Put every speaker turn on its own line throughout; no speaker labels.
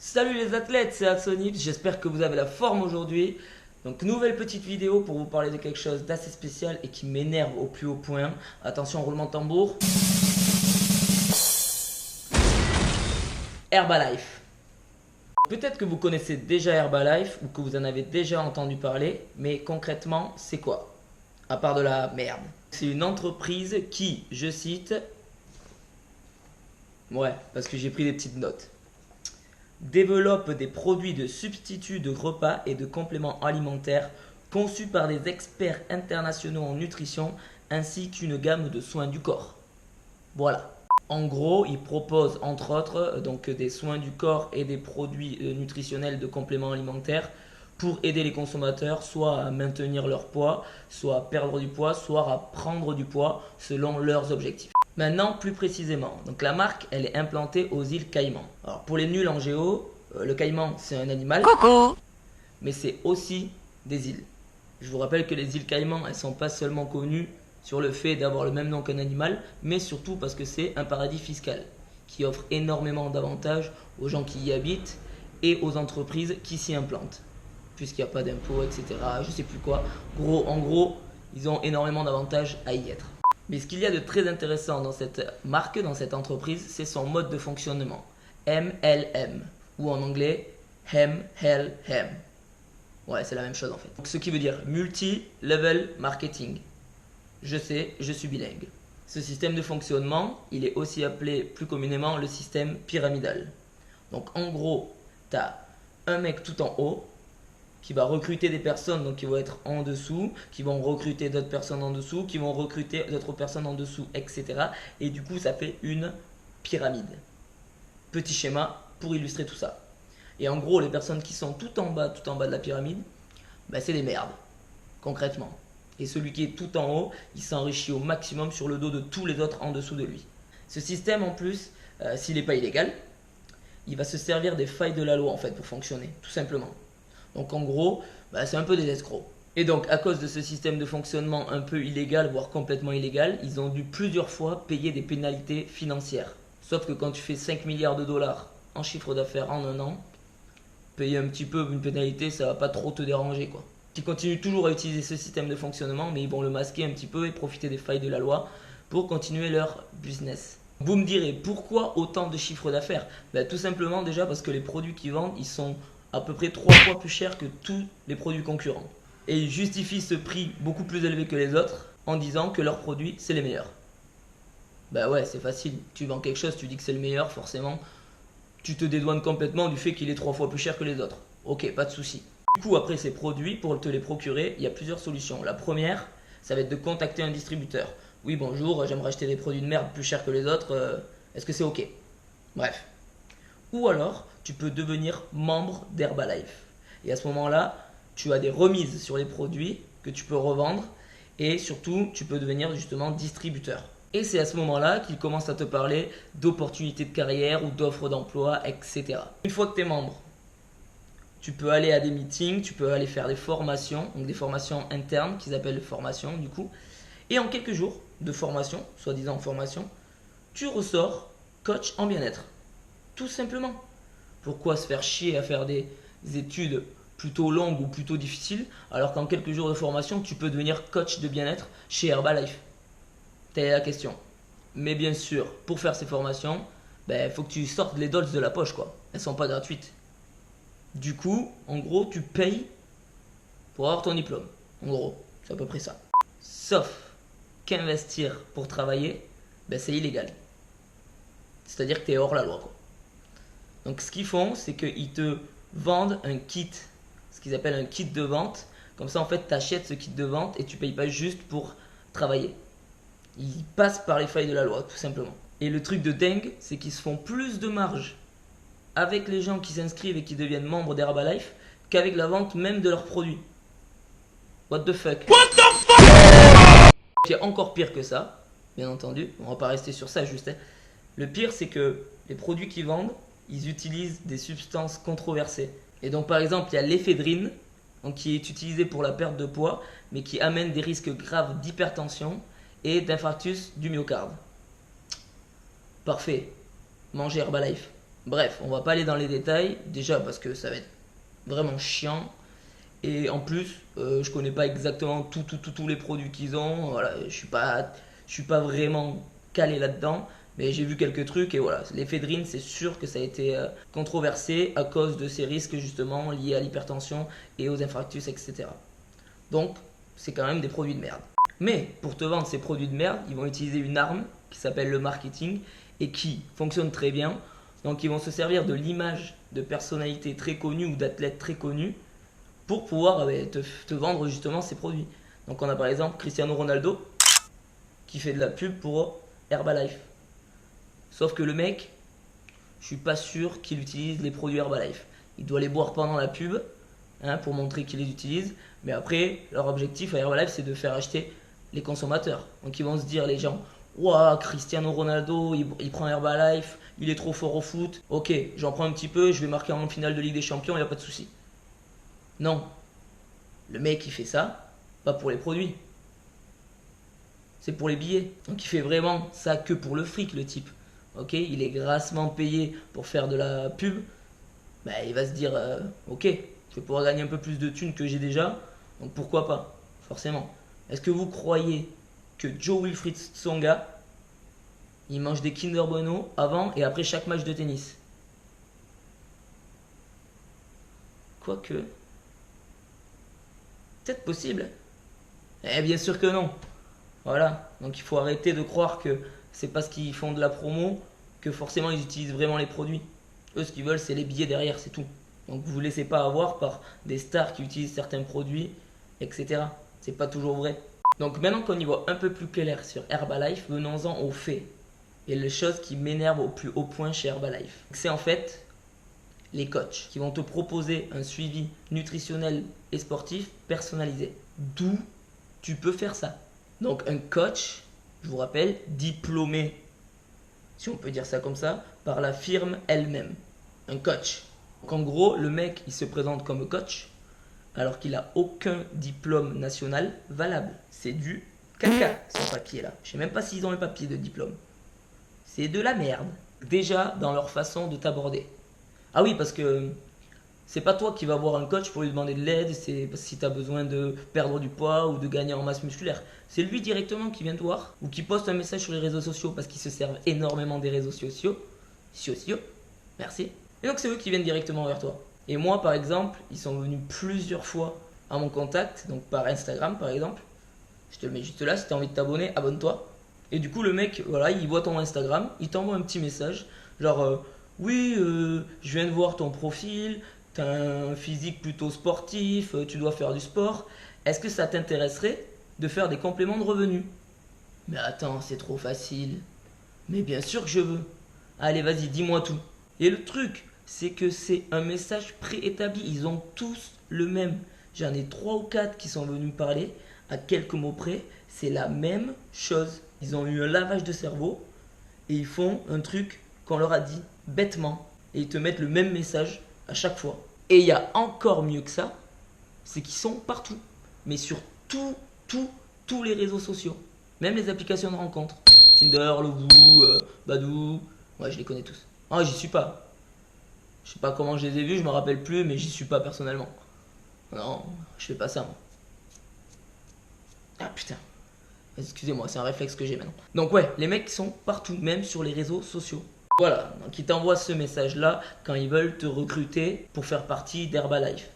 Salut les athlètes, c'est Axonip, j'espère que vous avez la forme aujourd'hui. Donc nouvelle petite vidéo pour vous parler de quelque chose d'assez spécial et qui m'énerve au plus haut point. Attention, roulement de tambour. Herbalife. Peut-être que vous connaissez déjà Herbalife ou que vous en avez déjà entendu parler, mais concrètement, c'est quoi? À part de la merde. C'est une entreprise qui, je cite, ouais, parce que j'ai pris des petites notes, développe des produits de substituts de repas et de compléments alimentaires conçus par des experts internationaux en nutrition ainsi qu'une gamme de soins du corps. Voilà. En gros, ils proposent entre autres donc des soins du corps et des produits nutritionnels de compléments alimentaires pour aider les consommateurs soit à maintenir leur poids, soit à perdre du poids, soit à prendre du poids selon leurs objectifs. Maintenant, plus précisément, donc la marque, elle est implantée aux îles Caïmans. Alors pour les nuls en géo, le caïman c'est un animal,
Coucou.
mais c'est aussi des îles. Je vous rappelle que les îles Caïmans, elles sont pas seulement connues sur le fait d'avoir le même nom qu'un animal, mais surtout parce que c'est un paradis fiscal qui offre énormément d'avantages aux gens qui y habitent et aux entreprises qui s'y implantent, puisqu'il n'y a pas d'impôts, etc. Je sais plus quoi. En gros, ils ont énormément d'avantages à y être. Mais ce qu'il y a de très intéressant dans cette marque, dans cette entreprise, c'est son mode de fonctionnement. MLM, ou en anglais, M-L-M. Ouais, c'est la même chose en fait. Donc, ce qui veut dire multi-level marketing. Je sais, je suis bilingue. Ce système de fonctionnement, il est aussi appelé plus communément le système pyramidal. Donc en gros, tu as un mec tout en haut qui va recruter des personnes donc qui vont être en dessous, qui vont recruter d'autres personnes en dessous, qui vont recruter d'autres personnes en dessous, etc. Et du coup, ça fait une pyramide. Petit schéma pour illustrer tout ça. Et en gros, les personnes qui sont tout en bas de la pyramide, bah, c'est des merdes, concrètement. Et celui qui est tout en haut, il s'enrichit au maximum sur le dos de tous les autres en dessous de lui. Ce système, en plus, s'il n'est pas illégal, il va se servir des failles de la loi en fait pour fonctionner, tout simplement. Donc en gros, bah, c'est un peu des escrocs. Et donc à cause de ce système de fonctionnement un peu illégal, voire complètement illégal, ils ont dû plusieurs fois payer des pénalités financières. Sauf que quand tu fais 5 milliards de dollars en chiffre d'affaires en un an, payer un petit peu une pénalité, ça va pas trop te déranger quoi. Ils continuent toujours à utiliser ce système de fonctionnement, mais ils vont le masquer un petit peu et profiter des failles de la loi pour continuer leur business. Vous me direz, pourquoi autant de chiffre d'affaires? Ben, tout simplement déjà parce que les produits qu'ils vendent, ils sont à peu près 3 fois plus chers que tous les produits concurrents. Et ils justifient ce prix beaucoup plus élevé que les autres en disant que leurs produits, c'est les meilleurs. Ben ouais, c'est facile. Tu vends quelque chose, tu dis que c'est le meilleur, forcément, tu te dédouanes complètement du fait qu'il est 3 fois plus cher que les autres. Ok, pas de souci. Du coup, après ces produits, pour te les procurer, il y a plusieurs solutions. La première, ça va être de contacter un distributeur. Oui, bonjour, j'aimerais acheter des produits de merde plus chers que les autres, est-ce que c'est ok? Bref. Ou alors, tu peux devenir membre d'Herbalife. Et à ce moment-là, tu as des remises sur les produits que tu peux revendre et surtout, tu peux devenir justement distributeur. Et c'est à ce moment-là qu'ils commencent à te parler d'opportunités de carrière ou d'offres d'emploi, etc. Une fois que tu es membre, tu peux aller à des meetings, tu peux aller faire des formations, donc des formations internes qu'ils appellent formations du coup. Et en quelques jours de formation, soi-disant formation, tu ressors coach en bien-être. Tout simplement. Pourquoi se faire chier à faire des études plutôt longues ou plutôt difficiles alors qu'en quelques jours de formation, tu peux devenir coach de bien-être chez Herbalife? Telle est la question. Mais bien sûr, pour faire ces formations, il faut que tu sortes les dollars de la poche quoi. Elles sont pas gratuites. Du coup, en gros, tu payes pour avoir ton diplôme. En gros, c'est à peu près ça. Sauf qu'investir pour travailler, c'est illégal. C'est-à-dire que tu es hors la loi, quoi. Donc ce qu'ils font, c'est qu'ils te vendent un kit, ce qu'ils appellent un kit de vente. Comme ça, en fait, tu achètes ce kit de vente et tu ne payes pas juste pour travailler. Ils passent par les failles de la loi, tout simplement. Et le truc de dingue, c'est qu'ils se font plus de marge avec les gens qui s'inscrivent et qui deviennent membres d'Herbalife qu'avec la vente même de leurs produits. What the fuck? What the fuck? C'est encore pire que ça, bien entendu. On va pas rester sur ça juste. Le pire, c'est que les produits qu'ils vendent, ils utilisent des substances controversées. Et donc par exemple, il y a l'éphédrine, donc, qui est utilisée pour la perte de poids, mais qui amène des risques graves d'hypertension et d'infarctus du myocarde. Parfait. Mangez Herbalife. Bref, on va pas aller dans les détails, déjà parce que ça va être vraiment chiant. Et en plus, je connais pas exactement tous les produits qu'ils ont. Voilà, je suis pas vraiment calé là-dedans. Mais j'ai vu quelques trucs et voilà, l'éphédrine, c'est sûr que ça a été controversé à cause de ces risques justement liés à l'hypertension et aux infarctus, etc. Donc, c'est quand même des produits de merde. Mais pour te vendre ces produits de merde, ils vont utiliser une arme qui s'appelle le marketing et qui fonctionne très bien. Donc, ils vont se servir de l'image de personnalités très connues ou d'athlètes très connus pour pouvoir te vendre justement ces produits. Donc, on a par exemple Cristiano Ronaldo qui fait de la pub pour Herbalife. Sauf que le mec, je suis pas sûr qu'il utilise les produits Herbalife. Il doit les boire pendant la pub pour montrer qu'il les utilise. Mais après, leur objectif à Herbalife, c'est de faire acheter les consommateurs. Donc ils vont se dire, les gens, waouh, Cristiano Ronaldo, il prend Herbalife, il est trop fort au foot. Ok, j'en prends un petit peu, je vais marquer en finale de Ligue des Champions, il n'y a pas de souci. Non. Le mec, il fait ça, pas pour les produits. C'est pour les billets. Donc il fait vraiment ça que pour le fric, le type. Ok, il est grassement payé pour faire de la pub. Bah, il va se dire, ok, je vais pouvoir gagner un peu plus de thunes que j'ai déjà. Donc pourquoi pas, forcément. Est-ce que vous croyez que Joe Wilfried Tsonga, il mange des Kinder Bueno avant et après chaque match de tennis? Quoique, peut-être possible. Eh bien sûr que non. Voilà, donc il faut arrêter de croire que c'est parce qu'ils font de la promo que forcément ils utilisent vraiment les produits. Eux, ce qu'ils veulent, c'est les billets derrière, c'est tout. Donc vous ne vous laissez pas avoir par des stars qui utilisent certains produits, etc. C'est pas toujours vrai. Donc maintenant qu'on y voit un peu plus clair sur Herbalife, venons-en aux faits. Et les choses qui m'énervent au plus haut point chez Herbalife. C'est en fait les coachs qui vont te proposer un suivi nutritionnel et sportif personnalisé. D'où tu peux faire ça. Donc un coach, je vous rappelle, diplômé, si on peut dire ça comme ça, par la firme elle-même. Un coach. Donc en gros, le mec, il se présente comme coach, alors qu'il n'a aucun diplôme national valable. C'est du caca, ce papier-là. Je ne sais même pas s'ils ont le papier de diplôme. C'est de la merde. Déjà, dans leur façon de t'aborder. Ah oui, parce que c'est pas toi qui vas voir un coach pour lui demander de l'aide, c'est si tu as besoin de perdre du poids ou de gagner en masse musculaire. C'est lui directement qui vient te voir ou qui poste un message sur les réseaux sociaux parce qu'ils se servent énormément des réseaux sociaux. Merci. Et donc c'est eux qui viennent directement vers toi. Et moi par exemple, ils sont venus plusieurs fois à mon contact, donc par Instagram par exemple. Je te le mets juste là, si tu as envie de t'abonner, abonne-toi. Et du coup le mec, voilà, il voit ton Instagram, il t'envoie un petit message, genre oui, je viens de voir ton profil, t'as un physique plutôt sportif, tu dois faire du sport. Est-ce que ça t'intéresserait de faire des compléments de revenus? Mais attends, c'est trop facile. Mais bien sûr que je veux. Allez, vas-y, dis-moi tout. Et le truc, c'est que c'est un message préétabli. Ils ont tous le même. J'en ai 3 ou 4 qui sont venus me parler. À quelques mots près, c'est la même chose. Ils ont eu un lavage de cerveau et ils font un truc qu'on leur a dit bêtement. Et ils te mettent le même message à chaque fois. Et il y a encore mieux que ça, c'est qu'ils sont partout. Mais sur tous les réseaux sociaux. Même les applications de rencontres. Tinder, Lovoo, Badoo. Ouais, je les connais tous. Ah, j'y suis pas. Je sais pas comment je les ai vus, je me rappelle plus, mais j'y suis pas personnellement. Non, je fais pas ça moi. Ah putain. Excusez-moi, c'est un réflexe que j'ai maintenant. Donc ouais, les mecs sont partout, même sur les réseaux sociaux. Voilà, donc ils t'envoient ce message-là quand ils veulent te recruter pour faire partie d'Herbalife.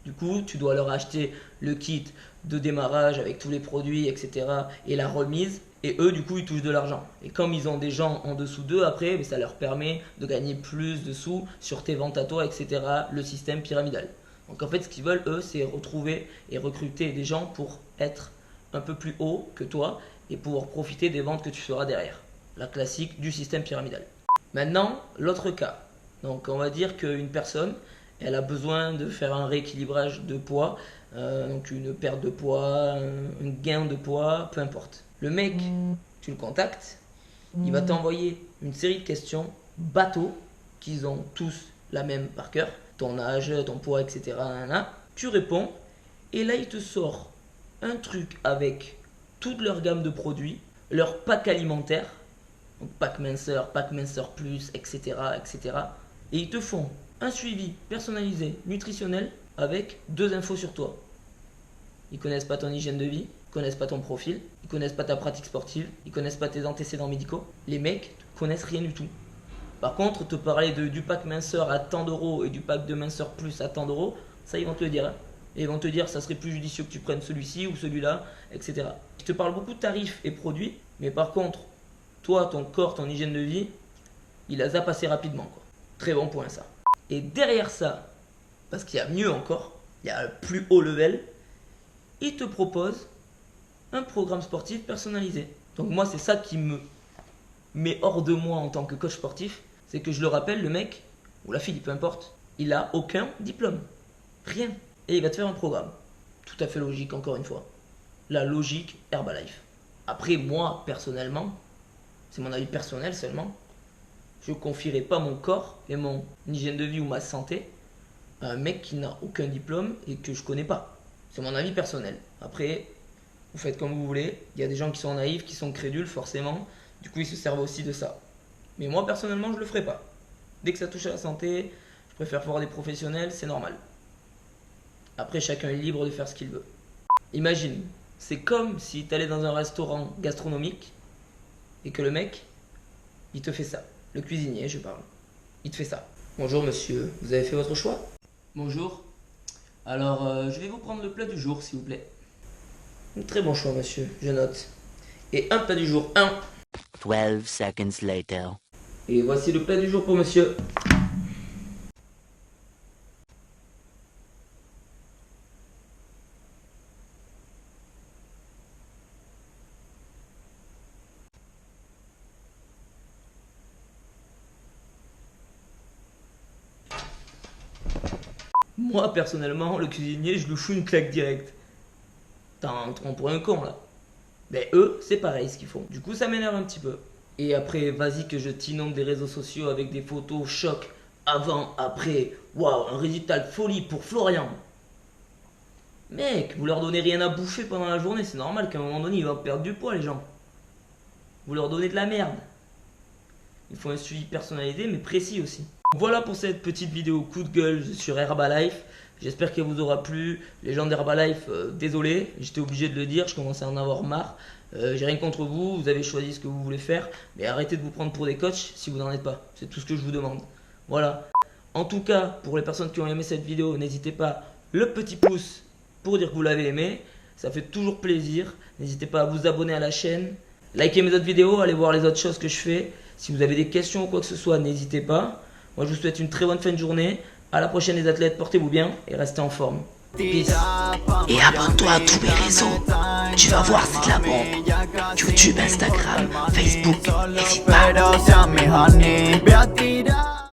Du coup, tu dois leur acheter le kit de démarrage avec tous les produits, etc. et la remise. Et eux, du coup, ils touchent de l'argent. Et comme ils ont des gens en dessous d'eux, après, ça leur permet de gagner plus de sous sur tes ventes à toi, etc. Le système pyramidal. Donc en fait, ce qu'ils veulent, eux, c'est retrouver et recruter des gens pour être un peu plus haut que toi et pouvoir profiter des ventes que tu feras derrière. La classique du système pyramidal. Maintenant, l'autre cas. Donc on va dire qu'une personne, elle a besoin de faire un rééquilibrage de poids, donc une perte de poids, un gain de poids, peu importe. Le mec, tu le contactes, il va t'envoyer une série de questions bateau, qu'ils ont tous la même par cœur, ton âge, ton poids, etc. Nanana. Tu réponds, et là il te sort un truc avec toute leur gamme de produits, leur pack alimentaire, donc pack minceur plus, etc., etc. Et ils te font un suivi personnalisé, nutritionnel, avec 2 infos sur toi. Ils connaissent pas ton hygiène de vie, ils connaissent pas ton profil, ils connaissent pas ta pratique sportive, ils connaissent pas tes antécédents médicaux. Les mecs connaissent rien du tout. Par contre, te parler du pack minceur à tant d'euros et du pack de minceur plus à tant d'euros, ça ils vont te le dire. Hein. Et ils vont te dire ça serait plus judicieux que tu prennes celui-ci ou celui-là, etc. Je te parle beaucoup de tarifs et produits, mais par contre, toi, ton corps, ton hygiène de vie, il a zappé assez rapidement, quoi. Très bon point ça. Et derrière ça, parce qu'il y a mieux encore, il y a le plus haut level, il te propose un programme sportif personnalisé. Donc moi, c'est ça qui me met hors de moi en tant que coach sportif, c'est que je le rappelle, le mec, ou la fille, peu importe, il a aucun diplôme. Rien. Et il va te faire un programme. Tout à fait logique, encore une fois. La logique Herbalife. Après, moi, personnellement, c'est mon avis personnel seulement, je ne confierai pas mon corps et mon hygiène de vie ou ma santé à un mec qui n'a aucun diplôme et que je connais pas. C'est mon avis personnel. Après, vous faites comme vous voulez. Il y a des gens qui sont naïfs, qui sont crédules, forcément. Du coup, ils se servent aussi de ça. Mais moi, personnellement, je le ferai pas. Dès que ça touche à la santé, je préfère voir des professionnels, c'est normal. Après, chacun est libre de faire ce qu'il veut. Imagine, c'est comme si tu allais dans un restaurant gastronomique et que le mec, il te fait ça. Le cuisinier, je parle. Il te fait ça. Bonjour monsieur, vous avez fait votre choix? Bonjour. Alors, je vais vous prendre le plat du jour, s'il vous plaît. Très bon choix, monsieur, je note. Et un plat du jour, 1.
12 seconds later.
Et voici le plat du jour pour monsieur. Moi, personnellement, le cuisinier, je lui fous une claque directe. T'en prends pour un con, là. Mais eux, c'est pareil ce qu'ils font. Du coup, ça m'énerve un petit peu. Et après, vas-y que je t'inonde des réseaux sociaux avec des photos choc, avant, après. Waouh, un résultat de folie pour Florian. Mec, vous leur donnez rien à bouffer pendant la journée, c'est normal qu'à un moment donné, ils vont perdre du poids, les gens. Vous leur donnez de la merde. Il faut un suivi personnalisé, mais précis aussi. Voilà pour cette petite vidéo coup de gueule sur Herbalife. J'espère qu'elle vous aura plu. Les gens d'Herbalife, désolé, j'étais obligé de le dire, je commençais à en avoir marre. J'ai rien contre vous, vous avez choisi ce que vous voulez faire, mais arrêtez de vous prendre pour des coachs si vous n'en êtes pas. C'est tout ce que je vous demande. Voilà. En tout cas, pour les personnes qui ont aimé cette vidéo, n'hésitez pas, le petit pouce pour dire que vous l'avez aimé. Ça fait toujours plaisir. N'hésitez pas à vous abonner à la chaîne. Likez mes autres vidéos, allez voir les autres choses que je fais. Si vous avez des questions ou quoi que ce soit, n'hésitez pas. Moi, je vous souhaite une très bonne fin de journée. À la prochaine les athlètes, portez-vous bien et restez en forme. Peace.
Et abonne-toi à tous mes réseaux. Tu vas voir, c'est de la bombe. YouTube, Instagram, Facebook, n'hésite pas.